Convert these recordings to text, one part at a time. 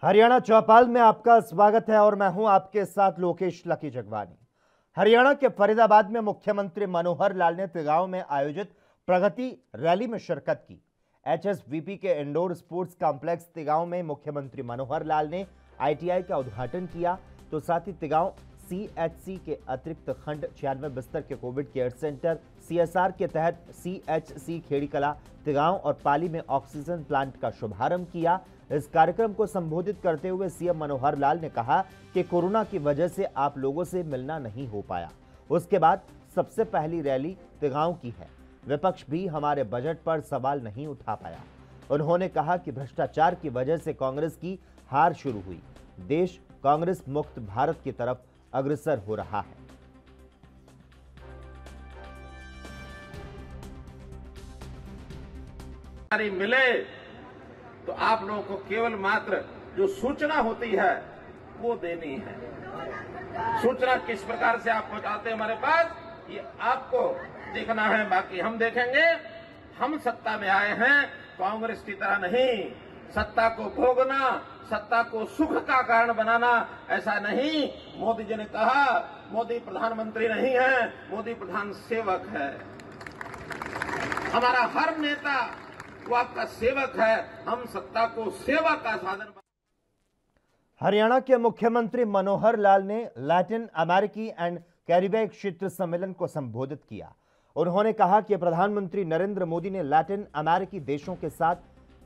हरियाणा चौपाल में आपका स्वागत है और मैं हूं आपके साथ लोकेश लकी जगवानी। हरियाणा के फरीदाबाद में मुख्यमंत्री मनोहर लाल ने तिगांव में आयोजित प्रगति रैली में शिरकत की। एचएसवीपी के इंडोर स्पोर्ट्स कॉम्प्लेक्स तिगांव में मुख्यमंत्री मनोहर लाल ने आईटीआई का उद्घाटन किया, तो साथ ही तिगांव सीएचसी के अतिरिक्त खंड 96 बिस्तर के कोविड केयर सेंटर सीएसआर के तहत सीएचसी खेड़ीकला तिगांव और पाली में ऑक्सीजन प्लांट का शुभारंभ किया। इस कार्यक्रम को संबोधित करते हुए सीएम मनोहर लाल ने कहा कि कोरोना की वजह से आप लोगों से मिलना नहीं हो पाया, उसके बाद सबसे पहली रैली तिगांव की है। विपक्ष भी हमारे बजट पर सवाल नहीं उठा पाया। उन्होंने कहा कि भ्रष्टाचार की वजह से कांग्रेस की हार शुरू हुई, देश कांग्रेस मुक्त भारत की तरफ अग्रसर हो रहा है। मिले तो आप लोगों को केवल मात्र जो सूचना होती है वो देनी है। सूचना किस प्रकार से आप पहुंचाते हैं हमारे पास, ये आपको देखना है, बाकी हम देखेंगे। हम सत्ता में आए हैं कांग्रेस की तरह नहीं, सत्ता को भोगना, सत्ता को सुख का कारण बनाना, ऐसा नहीं। मोदी जी ने कहा मोदी प्रधानमंत्री नहीं है, मोदी प्रधान सेवक है। हमारा हर नेता वो आपका सेवक है, हम सत्ता को सेवा का साधन। हरियाणा के मुख्यमंत्री मनोहर लाल ने लैटिन अमेरिकी एंड कैरिबियन क्षेत्र सम्मेलन को संबोधित किया। उन्होंने कहा कि प्रधानमंत्री नरेंद्र मोदी ने लैटिन अमेरिकी देशों के साथ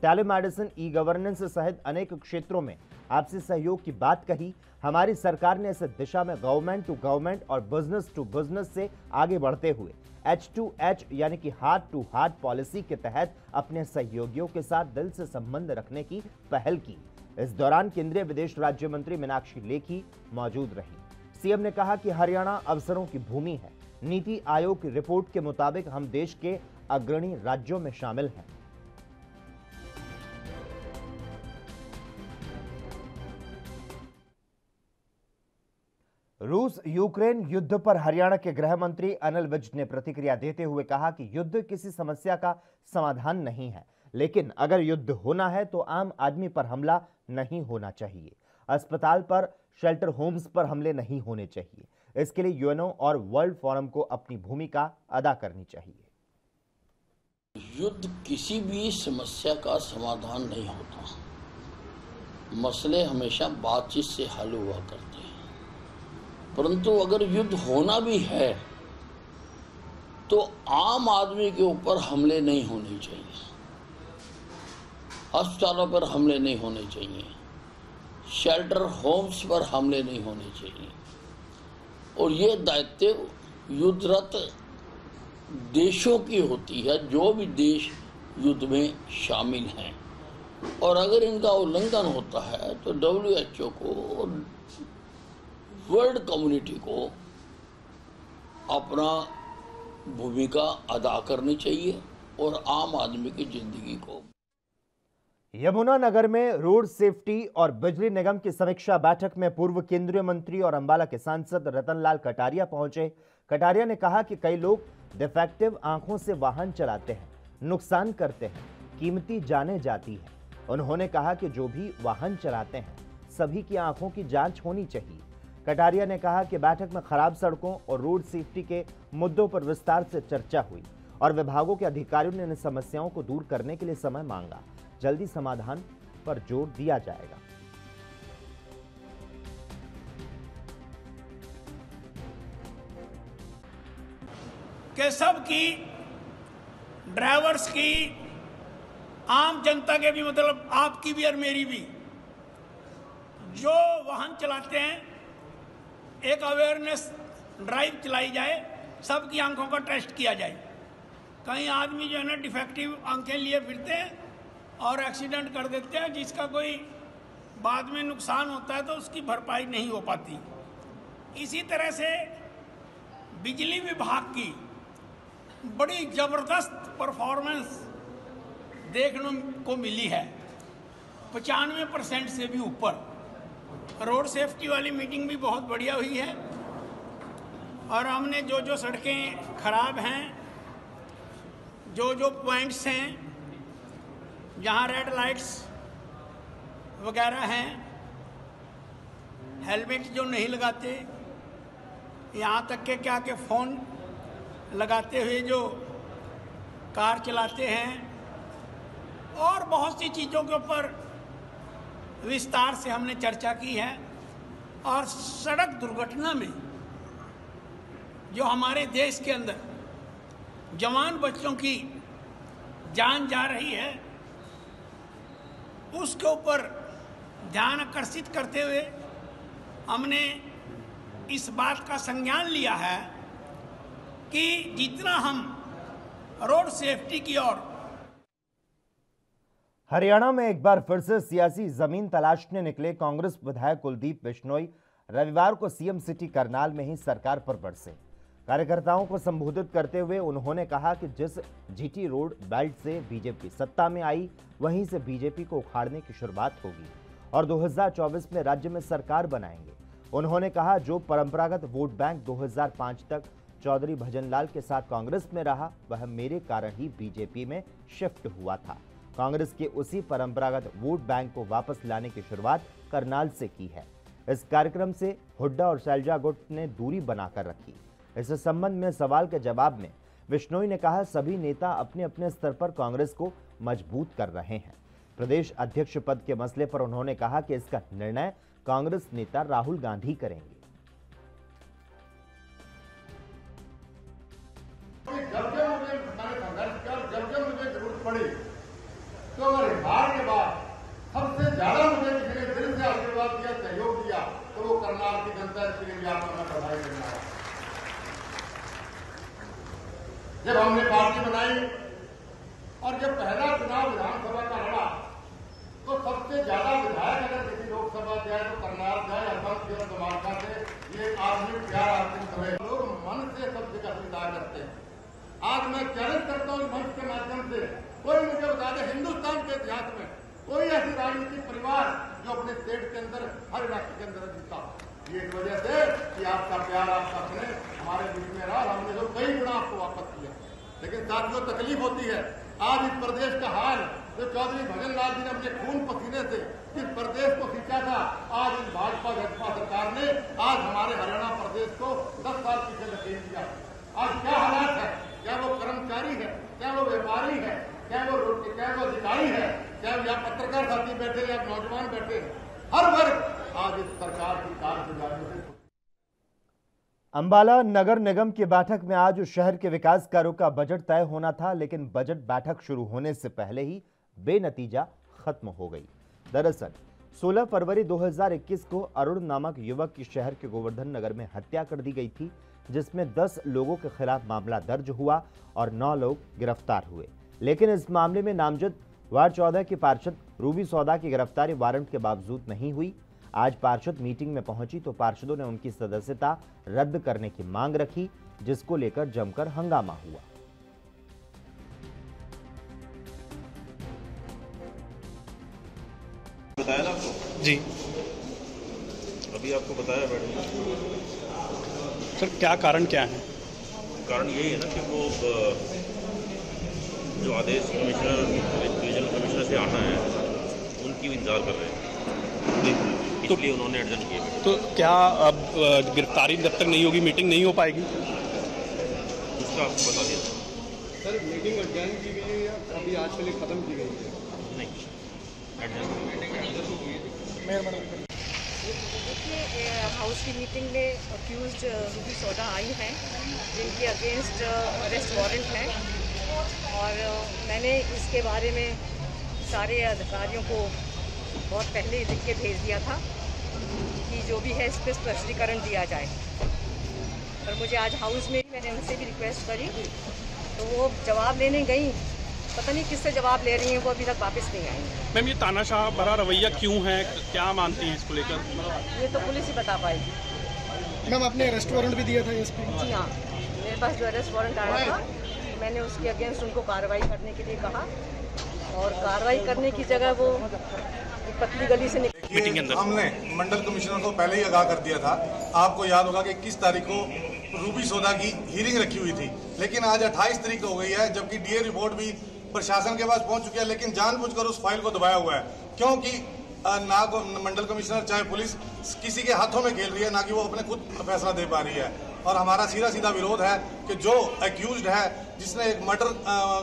टेलीमेडिसिन, ई गवर्नेंस सहित अनेक क्षेत्रों में आपसी सहयोग की बात कही। हमारी सरकार ने इस दिशा में गवर्नमेंट टू गवर्नमेंट और बिजनेस टू बिजनेस से आगे बढ़ते हुए H2H यानी कि हार्ट टू हार्ट पॉलिसी के तहत अपने सहयोगियों के साथ दिल से संबंध रखने की पहल की। इस दौरान केंद्रीय विदेश राज्य मंत्री मीनाक्षी लेखी मौजूद रही। सीएम ने कहा कि हरियाणा अवसरों की भूमि है। नीति आयोग की रिपोर्ट के मुताबिक हम देश के अग्रणी राज्यों में शामिल हैं। रूस यूक्रेन युद्ध पर हरियाणा के गृह मंत्री अनिल विज ने प्रतिक्रिया देते हुए कहा कि युद्ध किसी समस्या का समाधान नहीं है, लेकिन अगर युद्ध होना है तो आम आदमी पर हमला नहीं होना चाहिए। अस्पताल पर, शेल्टर होम्स पर हमले नहीं होने चाहिए। इसके लिए यूएनओ और वर्ल्ड फोरम को अपनी भूमिका अदा करनी चाहिए। युद्ध किसी भी समस्या का समाधान नहीं होता। मसले हमेशा बातचीत से हल हुआ करते हैं, परंतु अगर युद्ध होना भी है तो आम आदमी के ऊपर हमले नहीं होने चाहिए, अस्पतालों पर हमले नहीं होने चाहिए, शेल्टर होम्स पर हमले नहीं होने चाहिए। और ये दायित्व युद्धरत देशों की होती है, जो भी देश युद्ध में शामिल हैं। और अगर इनका उल्लंघन होता है तो WHO को और वर्ल्ड कम्युनिटी को अपना भूमिका अदा करनी चाहिए और आम आदमी की जिंदगी को। यमुनानगर में रोड सेफ्टी और बिजली निगम की समीक्षा बैठक में पूर्व केंद्रीय मंत्री और अंबाला के सांसद रतनलाल कटारिया पहुंचे। कटारिया ने कहा कि कई लोग डिफेक्टिव आंखों से वाहन चलाते हैं, नुकसान करते हैं, कीमती जानें जाती है। उन्होंने कहा कि जो भी वाहन चलाते हैं सभी की आंखों की जांच होनी चाहिए। कटारिया ने कहा कि बैठक में खराब सड़कों और रोड सेफ्टी के मुद्दों पर विस्तार से चर्चा हुई और विभागों के अधिकारियों ने इन समस्याओं को दूर करने के लिए समय मांगा। जल्दी समाधान पर जोर दिया जाएगा। कि सबकी, ड्राइवर्स की, आम जनता के भी, मतलब आपकी भी और मेरी भी, जो वाहन चलाते हैं एक अवेयरनेस ड्राइव चलाई जाए, सबकी आंखों का टेस्ट किया जाए। कई आदमी जो है ना डिफेक्टिव आंखें लिए फिरते हैं और एक्सीडेंट कर देते हैं, जिसका कोई बाद में नुकसान होता है तो उसकी भरपाई नहीं हो पाती। इसी तरह से बिजली विभाग की बड़ी ज़बरदस्त परफॉर्मेंस देखने को मिली है, 95% से भी ऊपर। रोड सेफ्टी वाली मीटिंग भी बहुत बढ़िया हुई है और हमने जो सड़कें खराब हैं, जो पॉइंट्स हैं जहाँ रेड लाइट्स वगैरह हैं, हेलमेट जो नहीं लगाते, यहाँ तक के क्या के फ़ोन लगाते हुए जो कार चलाते हैं, और बहुत सी चीज़ों के ऊपर विस्तार से हमने चर्चा की है। और सड़क दुर्घटना में जो हमारे देश के अंदर जवान बच्चों की जान जा रही है, उसके ऊपर ध्यान आकर्षित करते हुए हमने इस बात का संज्ञान लिया है कि जितना हम रोड सेफ्टी की ओर। हरियाणा में एक बार फिर से सियासी जमीन तलाशने निकले कांग्रेस विधायक कुलदीप बिश्नोई रविवार को सीएम सिटी करनाल में ही सरकार पर बरसे। कार्यकर्ताओं को संबोधित करते हुए उन्होंने कहा कि जिस जीटी रोड बेल्ट से बीजेपी सत्ता में आई, वहीं से बीजेपी को उखाड़ने की शुरुआत होगी और 2024 में राज्य में सरकार बनाएंगे। उन्होंने कहा, जो परंपरागत वोट बैंक 2005 तक चौधरी भजनलाल के साथ कांग्रेस में रहा, वह मेरे कारण ही बीजेपी में शिफ्ट हुआ था। कांग्रेस के उसी परंपरागत वोट बैंक को वापस लाने की शुरुआत करनाल से की है। इस कार्यक्रम से हुड्डा और शैलजा गुट ने दूरी बनाकर रखी। इस संबंध में सवाल के जवाब में बिश्नोई ने कहा, सभी नेता अपने अपने स्तर पर कांग्रेस को मजबूत कर रहे हैं। प्रदेश अध्यक्ष पद के मसले पर उन्होंने कहा कि इसका निर्णय कांग्रेस नेता राहुल गांधी करेंगे। जब मुझे जरूरत पड़ी तो अगर हार के बाद सबसे ज्यादा मुझे किसी ने दिल से आशीर्वाद दिया, सहयोग दिया, तो वो करनाल की जनता इसके लिए आपको मैं बधाई देना है। जब हमने पार्टी बनाई और जब पहला चुनाव विधानसभा का लड़ा, तो सबसे ज्यादा विधायक अगर किसी लोकसभा जाए तो करनाल जाए, हसनपुर धमाका से ये आदमी प्यार आते समय लोग मन से सब जगह स्वीकार करते हैं। आज मैं चैलेंज करता हूँ मंच के माध्यम से, कोई मुझे बता दे हिंदुस्तान के इतिहास में कोई ऐसी राजनीतिक परिवार जो अपने स्टेट के अंदर हर इलाके के अंदर जीता। ये इस वजह से कि आपका प्यार, आपका स्नेह हमारे बीच में रहा, हमने तो कई गुना आपको वापस किया। लेकिन साथियों, तकलीफ होती है आज इस प्रदेश का हाल, जो चौधरी भजनलाल जी ने अपने खून पसीने से इस प्रदेश को सींचा था, आज इस भाजपा सरकार ने आज हमारे हरियाणा प्रदेश को 10 साल पीछे धकेल दिया। आज क्या हालात है, क्या वो कर्मचारी है, क्या वो व्यापारी है, क्या वो अधिकारी है, क्या या पत्रकार साथी बैठे या नौजवान बैठे, हर वर्ग आज इस सरकार की कारगुजारी से। अंबाला नगर निगम की बैठक में आज शहर के विकास कार्यों का बजट तय होना था, लेकिन बजट बैठक शुरू होने से पहले ही बेनतीजा खत्म हो गई। दरअसल 16 फरवरी 2021 को अरुण नामक युवक की शहर के गोवर्धन नगर में हत्या कर दी गई थी, जिसमें 10 लोगों के खिलाफ मामला दर्ज हुआ और 9 लोग गिरफ्तार हुए। लेकिन इस मामले में नामजद वार्ड 14 की पार्षद रूबी सौदा की गिरफ्तारी वारंट के बावजूद नहीं हुई। आज पार्षद मीटिंग में पहुंची तो पार्षदों ने उनकी सदस्यता रद्द करने की मांग रखी, जिसको लेकर जमकर हंगामा हुआ। बताया ना आपको? जी, अभी आपको बताया मैडम। सर क्या कारण क्या है? कारण यही है ना कि वो जो आदेश कमिश्नर डिवीजनल कमिश्नर से आना है, उनकी इंतजार कर रहे हैं, इसलिए उन्होंने एडजन किया। तो क्या अब गिरफ्तारी जब तक नहीं होगी मीटिंग नहीं हो पाएगी? उसका आपको बता दिया सर। मीटिंग एडजन की गई है या अभी आज के लिए खत्म की गई है? नहीं, एडजन। देखिए, हाउस की मीटिंग में अक्यूज्ड रूबी सौदा आई हैं, जिनके अगेंस्ट अरेस्ट वारंट है, और मैंने इसके बारे में सारे अधिकारियों को बहुत पहले लिख के भेज दिया था कि जो भी है इस पर स्पष्टीकरण दिया जाए। पर मुझे आज हाउस में मैंने उनसे भी रिक्वेस्ट करी, तो वो जवाब लेने गई, पता नहीं किससे जवाब ले रही हैं, वो अभी तक वापस नहीं आई। मैम, ये तानाशाह भरा रवैया क्यों है, क्या मानती हैं इसको लेकर? ये तो पुलिस ही बता पाएगी। मैम, आपने अरेस्ट वारंट भी दिया था एसपी? जी हाँ, मेरे पास जो अरेस्ट वारंट आया था, मैंने उसके अगेंस्ट उनको कार्रवाई करने के लिए कहा, और कार्रवाई करने की जगह वो पतली गली से मीटिंग के अंदर हमने मंडल कमिश्नर को पहले ही आगाह कर दिया था। आपको याद होगा कि 21 तारीख को रूबी सौदा की हीरिंग रखी हुई थी, लेकिन आज 28 तारीख हो गई है, जबकि डीए रिपोर्ट भी प्रशासन के पास पहुंच चुकी है, लेकिन जानबूझकर उस फाइल को दबाया हुआ है, क्योंकि ना मंडल कमिश्नर चाहे पुलिस किसी के हाथों में खेल रही है, ना कि वो अपने खुद फैसला दे पा रही है। और हमारा सीधा सीधा विरोध है कि जो एक्यूज्ड है, जिसने एक मर्डर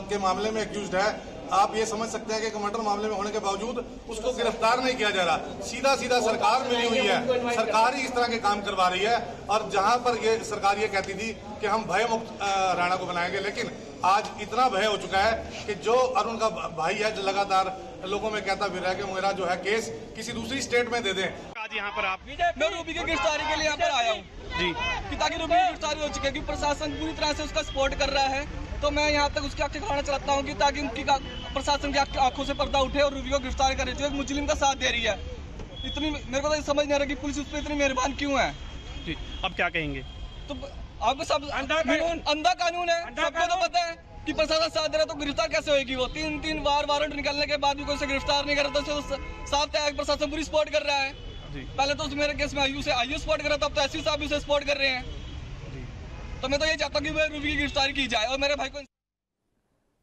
के मामले में एक्यूज्ड है, आप ये समझ सकते हैं कि एक मर्डर मामले में होने के बावजूद उसको गिरफ्तार नहीं किया जा रहा। सीधा सीधा सरकार मिली हुई है, सरकार ही इस तरह के काम करवा रही है। और जहां पर ये सरकार ये कहती थी कि हम भय मुक्त हरियाणा को बनाएंगे, लेकिन आज इतना भय हो चुका है कि जो अरुण का भाई है, जो लगातार लोगों में कहता फिर रहा है कि मेरा जो है केस किसी दूसरी स्टेट में दे दें। आज यहाँ पर आप मैं रूबी की गिरफ्तारी के लिए यहाँ पर आया हूँ जी, कि ताकि रूबी की गिरफ्तारी हो चुकी है, क्योंकि प्रशासन पूरी तरह से उसका सपोर्ट कर रहा है। तो मैं यहाँ तक उसकी आंखें खाना चाहता हूँ कि ताकि उनकी प्रशासन की आंखों से पर्दा उठे और रूबी को गिरफ्तार करे, जो एक मुस्लिम का साथ दे रही है। इतनी मेरे को तो समझ नहीं आ रहा कि पुलिस उस पर इतनी मेहरबान क्यों है जी। अब क्या कहेंगे? तो आपको सब अंधा कानून है, सबको तो पता है कि प्रशासन साथ दे रहा, तो गिरफ्तार कैसे होगी? वो तीन बार वारंट निकलने के बाद भी कोई उसे गिरफ्तार नहीं कर रहा, तो साफ है प्रशासन पूरी सपोर्ट कर रहा है। पहले तो मेरे केस में आयु सपोर्ट कर रहा था, अब तो एसपी साहब भी उसे सपोर्ट कर रहे हैं। तो मैं तो ये चाहता हूँ कि रूबी की गिरफ्तारी की जाए और मेरे भाई को।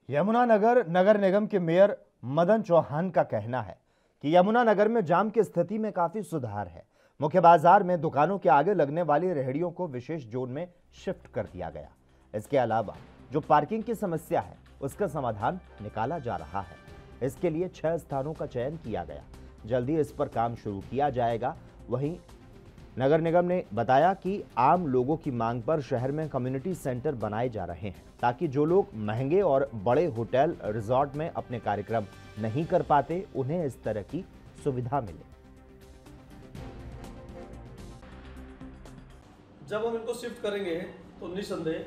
यमुनानगर नगर निगम के मेयर मदन चौहान का कहना है कि यमुनानगर में जाम की स्थिति में काफी सुधार है। मुख्य बाजार में दुकानों के आगे लगने वाली रेहड़ियों को विशेष जोन में शिफ्ट कर दिया गया। इसके अलावा जो पार्किंग की समस्या है उसका समाधान निकाला जा रहा है। इसके लिए 6 स्थानों का चयन किया गया, जल्दी इस पर काम शुरू किया जाएगा। वहीं नगर निगम ने बताया कि आम लोगों की मांग पर शहर में कम्युनिटी सेंटर बनाए जा रहे हैं, ताकि जो लोग महंगे और बड़े होटल रिजॉर्ट में अपने कार्यक्रम नहीं कर पाते, उन्हें इस तरह की सुविधा मिले। जब हम इनको शिफ्ट करेंगे तो निसंदेह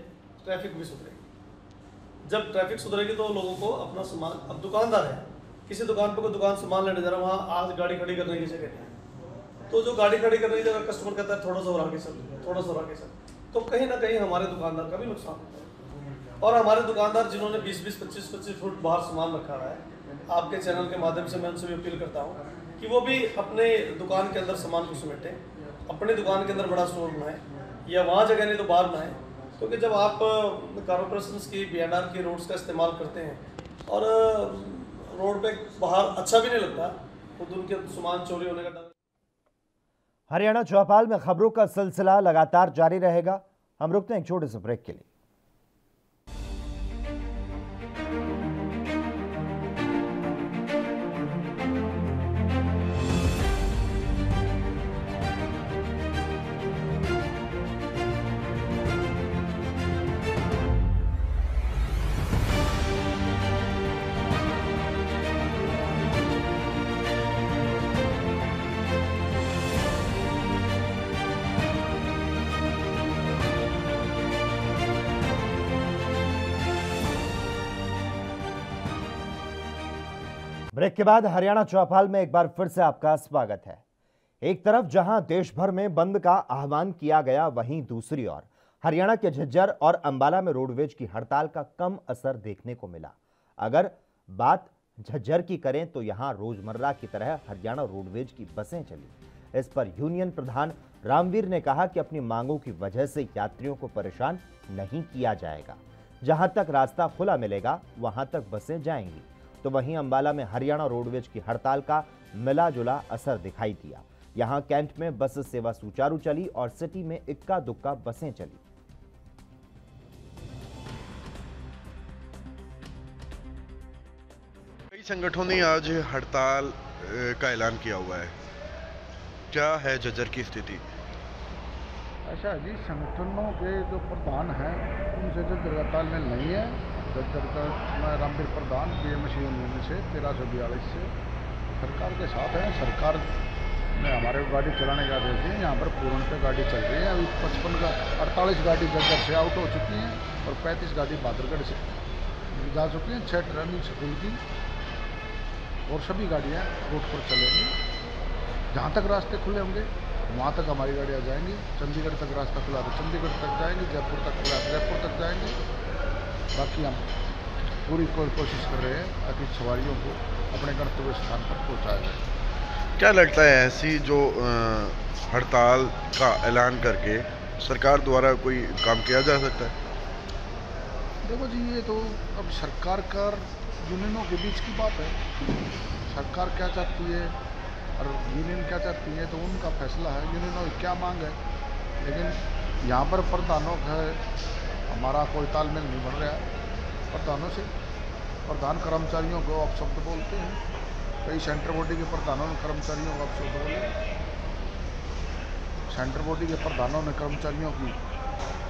ट्रैफिक भी सुधरेगी। जब ट्रैफिक सुधरेगी तो लोगों को अपना सामान, अब दुकानदार है, किसी दुकान पर कोई दुकान सामान लेने जा रहा है, वहाँ आज गाड़ी खड़ी करने की जगह नहीं, तो जो गाड़ी खड़ी करने की जगह कस्टमर कहता है थोड़ा सा और आगे चल, थोड़ा सा और आगे चल, तो कहीं ना कहीं हमारे दुकानदार का भी नुकसान होता है। और हमारे दुकानदार जिन्होंने 20-20, 25-25 फुट बाहर सामान रखा है, आपके चैनल के माध्यम से मैं उनसे भी अपील करता हूँ कि वो भी अपने दुकान के अंदर सामान को समेटें, अपने दुकान के अंदर बड़ा स्टोर बनाएं, या वहाँ जगह नहीं तो बाहर बनाएं। क्योंकि जब आप कॉर्पोरेशन की BNR की रोड्स का इस्तेमाल करते हैं और रोड पे बाहर अच्छा भी नहीं लगता, तो उनके सामान चोरी होने का डर। हरियाणा चौपाल में खबरों का सिलसिला लगातार जारी रहेगा। हम रुकते हैं एक छोटे से ब्रेक के लिए। ब्रेक के बाद हरियाणा चौपाल में एक बार फिर से आपका स्वागत है। एक तरफ जहां देश भर में बंद का आह्वान किया गया, वहीं दूसरी ओर हरियाणा के झज्जर और अंबाला में रोडवेज की हड़ताल का कम असर देखने को मिला। अगर बात झज्जर की करें तो यहां रोजमर्रा की तरह हरियाणा रोडवेज की बसें चली। इस पर यूनियन प्रधान रामवीर ने कहा कि अपनी मांगों की वजह से यात्रियों को परेशान नहीं किया जाएगा। जहां तक रास्ता खुला मिलेगा वहां तक बसें जाएंगी। तो वहीं अंबाला में हरियाणा रोडवेज की हड़ताल का मिला जुला असर दिखाई दिया। यहां कैंट में बस सेवा सुचारू चली और सिटी में इक्का दुक्का बसें चली। कई संगठनों ने आज हड़ताल का ऐलान किया हुआ है, क्या है झज्जर की स्थिति? ऐसा जी, संगठनों के जो प्रधान हैं उनसे झज्जर का तालमेल नहीं है। झज्जर का मैं रामवीर प्रधान BMC यूनियन से 1342 से सरकार के साथ है। सरकार ने हमारे गाड़ी चलाने का आदेश दिया। यहाँ पर पूर्ण पे गाड़ी चल रही है। अभी 48 गाड़ी झज्जर से आउट हो चुकी हैं और 35 गाड़ी बहादुरगढ़ से जा चुकी हैं। 6 ट्रेन स्कूल की और सभी गाड़ियाँ रूट पर चलेंगी। जहाँ तक रास्ते खुले होंगे वहाँ तक हमारी गाड़ियाँ जाएंगी। चंडीगढ़ तक रास्ता खुला तो चंडीगढ़ तक जाएंगी, जयपुर तक खुला तो जयपुर तक जाएंगे। बाकी हम पूरी कोशिश कर रहे हैं ताकि सवारियों को अपने गंतव्य स्थान पर पहुँचाया जाए। क्या लगता है ऐसी जो हड़ताल का ऐलान करके सरकार द्वारा कोई काम किया जा सकता है? देखो जी, ये तो अब सरकार का यूनियनों के बीच की बात है। सरकार क्या चाहती है और यूनियन क्या चाहती है तो उनका फैसला है, यूनियनों की क्या मांग है। लेकिन यहाँ पर प्रधानों का हमारा कोई तालमेल नहीं बन रहा प्रधानों से। प्रधान कर्मचारियों को अपशब्द बोलते हैं, कई सेंटर बॉडी के प्रधानों ने कर्मचारियों को अपशब्द बोले। सेंटर बॉडी के प्रधानों ने कर्मचारियों की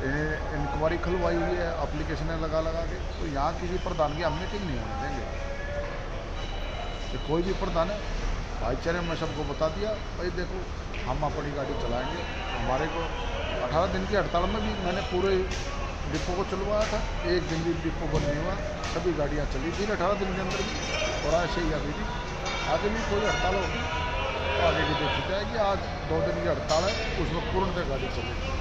इंक्वायरी खुलवाई हुई है एप्लीकेशनें लगा के। तो यहाँ किसी प्रधान की हम मीटिंग नहीं होने देंगे। तो कोई भी प्रधान है भाईचारे में सबको बता दिया, भाई देखो हम अपनी गाड़ी चलाएंगे। हमारे को 18 दिन की हड़ताल में भी मैंने पूरे डिपो को चलवाया था, एक दिन भी डिपो बंद नहीं हुआ, सभी गाड़ियाँ चली थी 18 दिन के अंदर भी, और ऐसे ही अभी भी आगे भी कोई हड़ताल होगी तो आगे भी देखी जाएगी। आज 2 दिन की हड़ताल है, उसमें पूर्णतः गाड़ी चलेगी।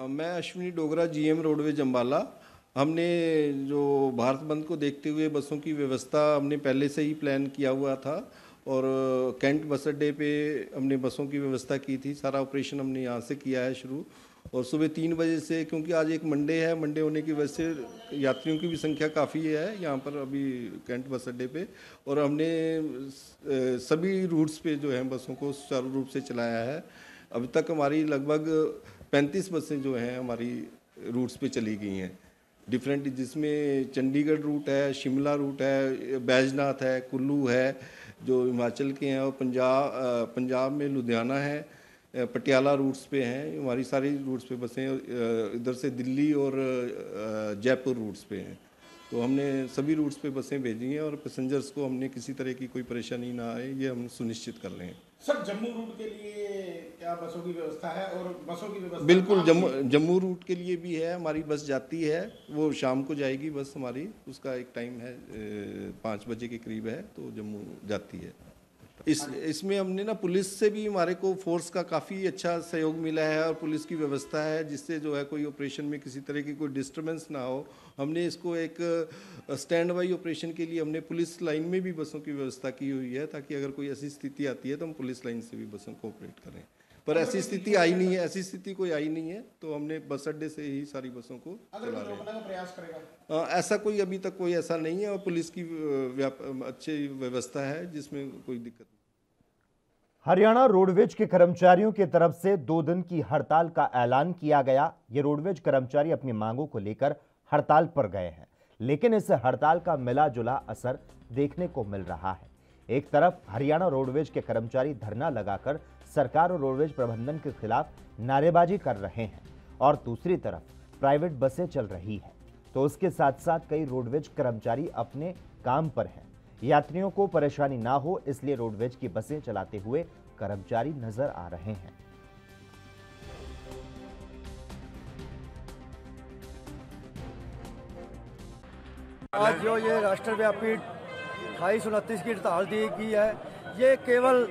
मैं अश्विनी डोगरा, जीएम रोडवेज अम्बाला। हमने जो भारत बंद को देखते हुए बसों की व्यवस्था हमने पहले से ही प्लान किया हुआ था और कैंट बस अड्डे पे हमने बसों की व्यवस्था की थी। सारा ऑपरेशन हमने यहाँ से किया है शुरू, और सुबह 3 बजे से, क्योंकि आज एक मंडे है, मंडे होने की वजह से यात्रियों की भी संख्या काफ़ी है यहाँ पर अभी कैंट बस अड्डे पे, और हमने सभी रूट्स पे जो है बसों को सुचारू रूप से चलाया है। अभी तक हमारी लगभग 35 बसें जो हैं हमारी रूट्स पे चली गई हैं डिफरेंट, जिसमें चंडीगढ़ रूट है, शिमला रूट है, बैजनाथ है, कुल्लू है जो हिमाचल के हैं, और पंजाब में लुधियाना है, पटियाला रूट्स पे हैं। हमारी सारी रूट्स पे बसें इधर से दिल्ली और जयपुर रूट्स पे हैं। तो हमने सभी रूट्स पे बसें भेजी हैं और पैसेंजर्स को हमने किसी तरह की कोई परेशानी ना आए ये हम सुनिश्चित कर रहे हैं। सर, जम्मू रूट के लिए क्या बसों की व्यवस्था है? और बसों की व्यवस्था बिल्कुल जम्मू रूट के लिए भी है, हमारी बस जाती है, वो शाम को जाएगी बस हमारी, उसका एक टाइम है 5 बजे के करीब है, तो जम्मू जाती है। इसमें हमने ना पुलिस से भी हमारे को फोर्स का काफ़ी अच्छा सहयोग मिला है और पुलिस की व्यवस्था है, जिससे जो है कोई ऑपरेशन में किसी तरह की कोई डिस्टर्बेंस ना हो। हमने इसको एक स्टैंड बाई ऑपरेशन के लिए हमने पुलिस लाइन में भी बसों की व्यवस्था की हुई है, ताकि अगर कोई ऐसी स्थिति आती है तो हम पुलिस लाइन से भी बसों को ऑपरेट करें। पर ऐसी स्थिति आई नहीं है, ऐसी स्थिति कोई आई नहीं है, तो हमने बस अड्डे से ही सारी बसों को चला रहे हैं। प्रयास करेगा ऐसा कोई अभी तक कोई ऐसा नहीं है, और पुलिस की अच्छी व्यवस्था है जिसमें कोई दिक्कत नहीं। हरियाणा रोडवेज के कर्मचारियों की तरफ से 2 दिन की हड़ताल का ऐलान किया गया। ये रोडवेज कर्मचारी अपनी मांगों को लेकर हड़ताल पर गए हैं, लेकिन इस हड़ताल का मिला जुला असर देखने को मिल रहा है। एक तरफ हरियाणा रोडवेज के कर्मचारी धरना लगाकर सरकार और रोडवेज प्रबंधन के खिलाफ नारेबाजी कर रहे हैं, और दूसरी तरफ प्राइवेट बसें चल रही है, तो उसके साथ साथ कई रोडवेज कर्मचारी अपने काम पर हैं। यात्रियों को परेशानी ना हो इसलिए रोडवेज की बसें चलाते हुए कर्मचारी नजर आ रहे हैं। आज जो ये राष्ट्रव्यापी 2829 की हड़ताल दी गई है, ये केवल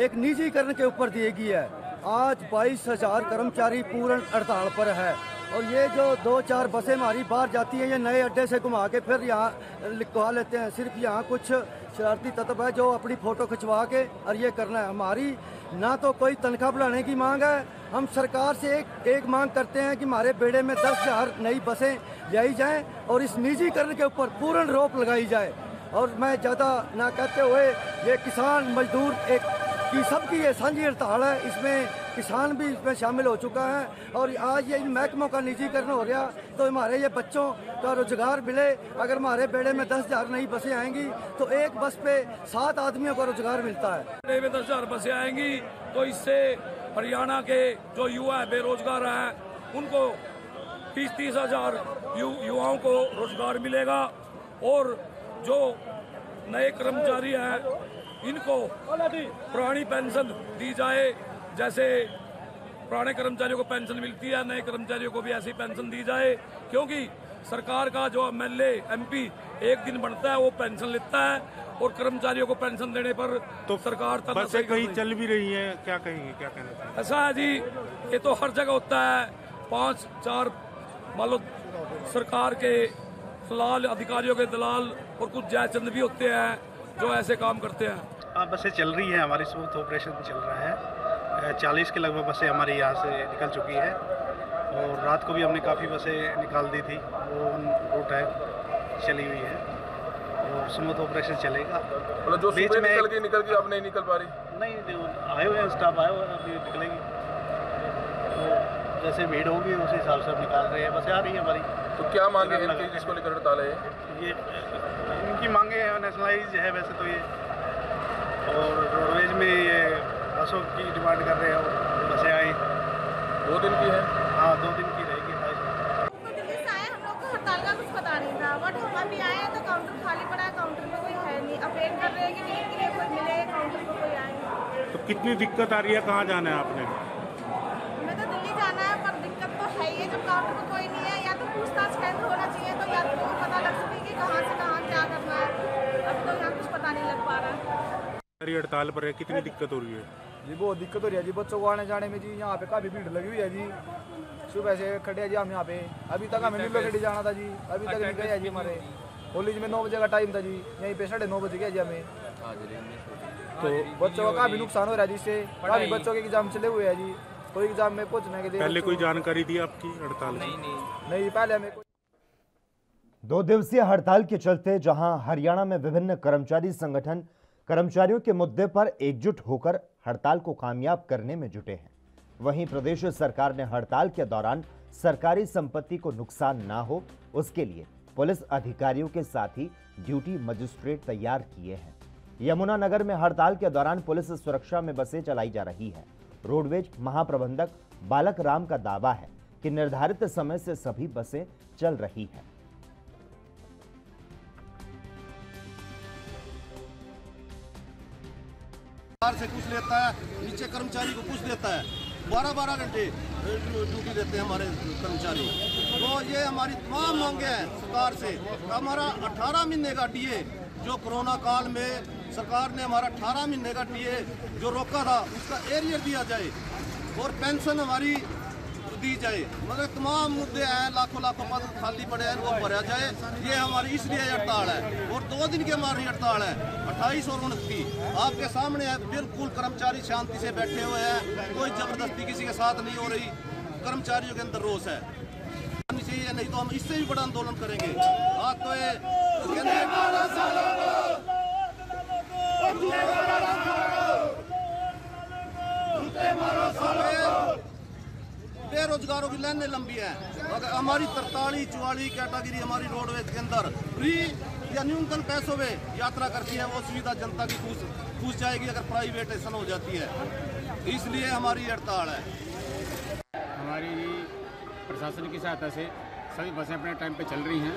एक निजीकरण के ऊपर दी गई है। आज 22,000 कर्मचारी पूर्ण हड़ताल पर है, और ये जो 2-4 बसें हमारी बाहर जाती हैं, ये नए अड्डे से घुमा के फिर यहाँ लिखवा लेते हैं। सिर्फ यहाँ कुछ शरारती तत्व है जो अपनी फ़ोटो खिंचवा के और ये करना है। हमारी ना तो कोई तनख्वाह बढ़ाने की मांग है, हम सरकार से एक मांग करते हैं कि हमारे बेड़े में 10,000 नई बसें लाई जाएं और इस निजीकरण के ऊपर पूर्ण रोक लगाई जाए। और मैं ज़्यादा ना कहते हुए, ये किसान मजदूर की सबकी ये साझी हड़ताल है, इसमें किसान भी इसमें शामिल हो चुका है। और आज ये इन महकमों का निजीकरण हो गया तो हमारे ये बच्चों का रोजगार मिले। अगर हमारे बेड़े में 10,000 नई बसें आएंगी तो एक बस पे 7 आदमियों का रोजगार मिलता है। बेड़े में 10,000 बसें आएंगी तो इससे हरियाणा के जो युवा बेरोजगार हैं उनको 30-30 हजार युवाओं को रोजगार मिलेगा, और जो नए कर्मचारी हैं इनको पुरानी पेंशन दी जाए, जैसे पुराने कर्मचारियों को पेंशन मिलती है, नए कर्मचारियों को भी ऐसी पेंशन दी जाए। क्योंकि सरकार का जो एमएलए एमपी एक दिन बनता है वो पेंशन लेता है, और कर्मचारियों को पेंशन देने पर तो सरकार बसें कहीं चल भी रही हैं, क्या कहेंगे, क्या कहना चाहिए? ऐसा है जी, ये तो हर जगह होता है। 5-4 मान लो सरकार के दलाल, अधिकारियों के दलाल और कुछ जयचंद भी होते हैं जो ऐसे काम करते हैं। हाँ, बसें चल रही हैं, हमारी स्मूथ ऑपरेशन चल रहा है। 40 के लगभग बसें हमारी यहाँ से निकल चुकी है, और रात को भी हमने काफ़ी बसें निकाल दी थी, वो रूट है चली हुई है। और स्मूथ ऑपरेशन चलेगा। मतलब जो सुबह निकल गई अब नहीं निकल पा रही? नहीं, आए हुए हैं, स्टाफ आया हुआ है, अभी निकलेगी। तो जैसे भीड़ होगी उस हिसाब से निकाल रहे हैं, बस आ रही है हमारी। तो क्या मांगे हैं इनकी जिसको लेकर हड़ताल है? ये इनकी मांगे नेशनलाइज है वैसे तो ये, और रोडवेज में ये बसों की डिमांड कर रहे हैं, बसें आई 2 दिन की है। हाँ, 2 दिन की रहेगी। हड़ताल का कुछ पता नहीं था, बट हम अभी आए हैं तो काउंटर खाली पड़ा है, काउंटर पे कोई है नहीं। अब वेट कर रहे हैं कि वेट के लिए कोई मिले, काउंटर पे कोई आए। तो कितनी दिक्कत आ रही है? कहाँ जाना है आपने? हमें तो दिल्ली जाना है, पर दिक्कत तो है ही, जब काउंटर पे कोई नहीं है। या तो पूछताछ केंद्र होना चाहिए तो यात्रियों को पता लग सके कि कहाँ से कहाँ क्या करना है। अभी तो यहाँ कुछ पता नहीं लग पा रहा है। हड़ताल पर है, कितनी दिक्कत हो रही है? जी बहुत दिक्कत हो रही है जी, बच्चों को आने जाने में जी। यहाँ पे काफ़ी भीड़ लगी हुई है जी, सुबह से खड़े हैं जी हम यहाँ पे। अभी तक हमें नीलोखेड़ी जाना था जी, अभी तक निकल है जी। हमारे कॉलेज में 9 बजे का टाइम था जी, यहीं पे 9:30 बज गया जी हमें। तो बच्चों का काफ़ी नुकसान हो रहा है जिससे काफ़ी बच्चों के एग्जाम चले हुए हैं जी, कोई एग्जाम में पहुँचने के लिए। पहले कोई जानकारी दी आपकी हड़ताल? नहीं, पहले हमें 2 दिवसीय हड़ताल के चलते जहां हरियाणा में विभिन्न कर्मचारी संगठन कर्मचारियों के मुद्दे पर एकजुट होकर हड़ताल को कामयाब करने में जुटे हैं, वहीं प्रदेश सरकार ने हड़ताल के दौरान सरकारी संपत्ति को नुकसान ना हो उसके लिए पुलिस अधिकारियों के साथ ही ड्यूटी मजिस्ट्रेट तैयार किए हैं। यमुनानगर में हड़ताल के दौरान पुलिस सुरक्षा में बसें चलाई जा रही है। रोडवेज महाप्रबंधक बालक राम का दावा है कि निर्धारित समय से सभी बसें चल रही हैं। से कुछ लेता है, नीचे कर्मचारी को कुछ देता है। 12-12 घंटे ड्यूटी देते हैं हमारे कर्मचारी। तो ये हमारी तमाम मांगे हैं सरकार से। हमारा 18 महीने का डीए जो कोरोना काल में सरकार ने हमारा 18 महीने का डीए जो रोका था उसका एरियर दिया जाए और पेंशन हमारी दी जाए। मतलब तमाम मुद्दे हैं, लाखों पद खाली पड़े हैं, वो भरा जाए। ये हमारी इसलिए हड़ताल है और 2 दिन की हमारी हड़ताल है, 28 और 29। आपके सामने है, बिल्कुल कर्मचारी शांति से बैठे हुए हैं, कोई जबरदस्ती किसी के साथ नहीं हो रही। कर्मचारियों के अंदर रोष है, चाहिए, नहीं तो हम इससे भी बड़ा आंदोलन करेंगे। आज तो ये बेरोजगारों की लाइनें लंबी हैं। अगर हमारी 43-44 कैटेगरी हमारी रोडवेज के अंदर फ्री या न्यूनतम पैसों में यात्रा करती है, वो सुविधा जनता की घुस जाएगी अगर प्राइवेटाइजेशन हो जाती है। इसलिए हमारी हड़ताल है। हमारी प्रशासन की सहायता से सभी बसें अपने टाइम पे चल रही हैं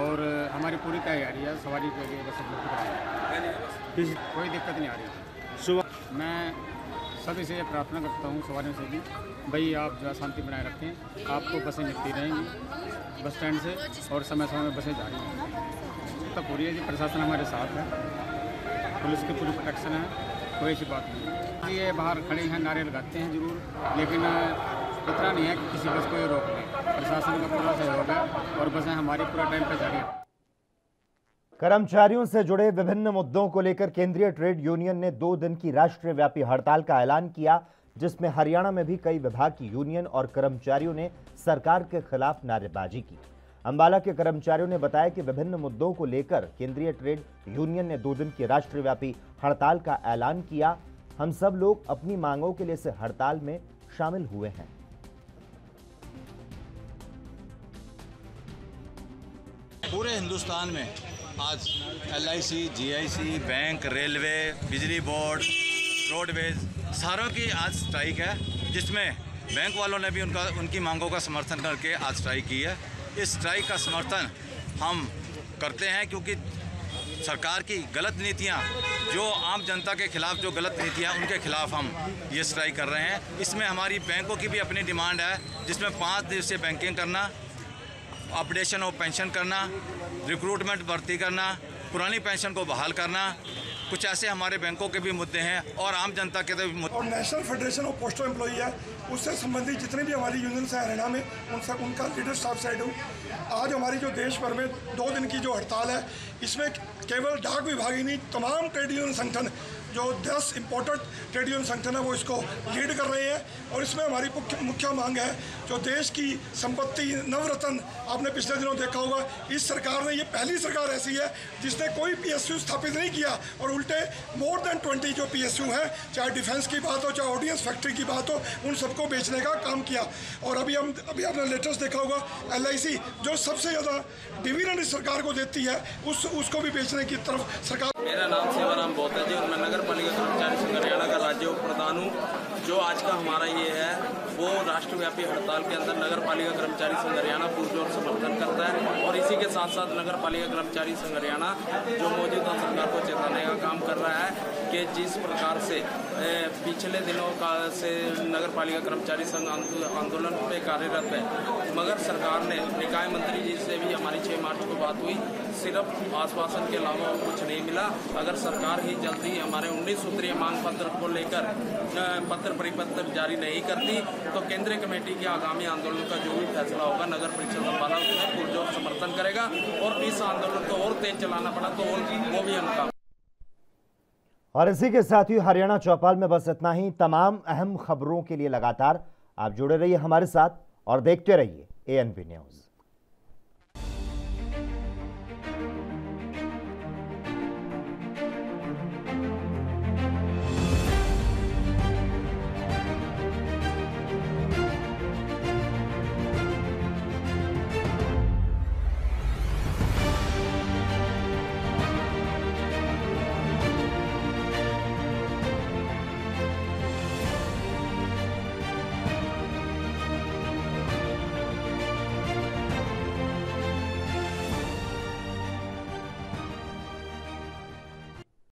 और हमारी पूरी तैयारी है सवारी के लिए बसें बुक कराएंगे, कोई दिक्कत नहीं आ रही। मैं सभी से ये प्रार्थना करता हूँ, सवारियों से भी, भाई आप जो है शांति बनाए रखें। आपको बसें मिलती रहेंगी बस स्टैंड से और समय में बसें जा रही हैं। तब पूरी है जी, प्रशासन हमारे साथ है, पुलिस की पूरी प्रोटेक्शन है, कोई ऐसी बात नहीं। ये बाहर खड़े हैं, नारे लगाते हैं जरूर, लेकिन इतना नहीं है कि किसी बस को ये रोक लें। प्रशासन का पूरा सहयोग है और बसें हमारी पूरा टाइम पर जा रही है। कर्मचारियों से जुड़े विभिन्न मुद्दों को लेकर केंद्रीय ट्रेड यूनियन ने 2 दिन की राष्ट्रव्यापी हड़ताल का ऐलान किया, जिसमें हरियाणा में भी कई विभाग की यूनियन और कर्मचारियों ने सरकार के खिलाफ नारेबाजी की। अंबाला के कर्मचारियों ने बताया कि विभिन्न मुद्दों को लेकर केंद्रीय ट्रेड यूनियन ने 2 दिन की राष्ट्रव्यापी हड़ताल का ऐलान किया। हम सब लोग अपनी मांगों के लिए इस हड़ताल में शामिल हुए हैं। पूरे हिंदुस्तान में आज LIC, GIC, बैंक, रेलवे, बिजली बोर्ड, रोडवेज सारों की आज स्ट्राइक है, जिसमें बैंक वालों ने भी उनकी मांगों का समर्थन करके आज स्ट्राइक की है। इस स्ट्राइक का समर्थन हम करते हैं क्योंकि सरकार की गलत नीतियां, जो आम जनता के खिलाफ जो गलत नीतियां, उनके खिलाफ हम ये स्ट्राइक कर रहे हैं। इसमें हमारी बैंकों की भी अपनी डिमांड है, जिसमें 5 दिवसीय बैंकिंग करना, अपडेशन ऑफ पेंशन करना, रिक्रूटमेंट भर्ती करना, पुरानी पेंशन को बहाल करना, कुछ ऐसे हमारे बैंकों के भी मुद्दे हैं और आम जनता के भी मुद्दे। और national federation of postal employee है, उससे संबंधित जितने भी हमारी यूनियंस है हरियाणा में, उनका लीडर स्टाफ साइड हूँ। आज हमारी जो देश भर में 2 दिन की जो हड़ताल है, इसमें केवल डाक विभाग ही नहीं, तमाम ट्रेड यूनियन संगठन जो 10 इम्पोर्टेंट ट्रेड यूनियन संगठन है वो इसको लीड कर रहे हैं। और इसमें हमारी मुख्य मांग है, जो देश की संपत्ति नवरत्न आपने पिछले दिनों देखा होगा, इस सरकार ने, ये पहली सरकार ऐसी है जिसने कोई PSU स्थापित नहीं किया और उल्टे मोर देन 20 जो PSU हैं, चाहे डिफेंस की बात हो, चाहे ऑर्डिनेंस फैक्ट्री की बात हो, उन सबको बेचने का काम किया। और अभी आपने लेटेस्ट देखा होगा LIC जो सबसे ज़्यादा डिविडेंड इस सरकार को देती है, उसको भी बेचने की तरफ सरकार। मेरा नाम सेवाराम बौद्ध है जी और मैं नगर पालिका कर्मचारी संघ हरियाणा का राज्य उप प्रधान हूँ। जो आज का हमारा ये है वो राष्ट्रव्यापी हड़ताल के अंदर नगर पालिका कर्मचारी संघ हरियाणा पुरजोर समर्थन करता है और इसी के साथ साथ नगर पालिका कर्मचारी संघ हरियाणा जो मौजूदा सरकार को चेताने का काम कर रहा है कि जिस प्रकार से पिछले दिनों का से नगर पालिका कर्मचारी संघ आंदोलन पे कार्यरत है, मगर सरकार ने निकाय मंत्री जी से भी हमारी 6 मार्च को बात हुई, सिर्फ आश्वासन के अलावा कुछ नहीं मिला। अगर सरकार ही जल्दी हमारे 19 सूत्रीय मांग पत्र को लेकर पत्र परिपत्र जारी नहीं करती तो केंद्रीय कमेटी के आगामी आंदोलन का जो भी फैसला होगा नगर परिषद अम्बाला उसमें पुरजोर समर्थन करेगा और इस आंदोलन को और तेज चलाना पड़ा तो वो भी हम काम। और इसी के साथ ही हरियाणा चौपाल में बस इतना ही। तमाम अहम खबरों के लिए लगातार आप जुड़े रहिए हमारे साथ और देखते रहिए ANP न्यूज़।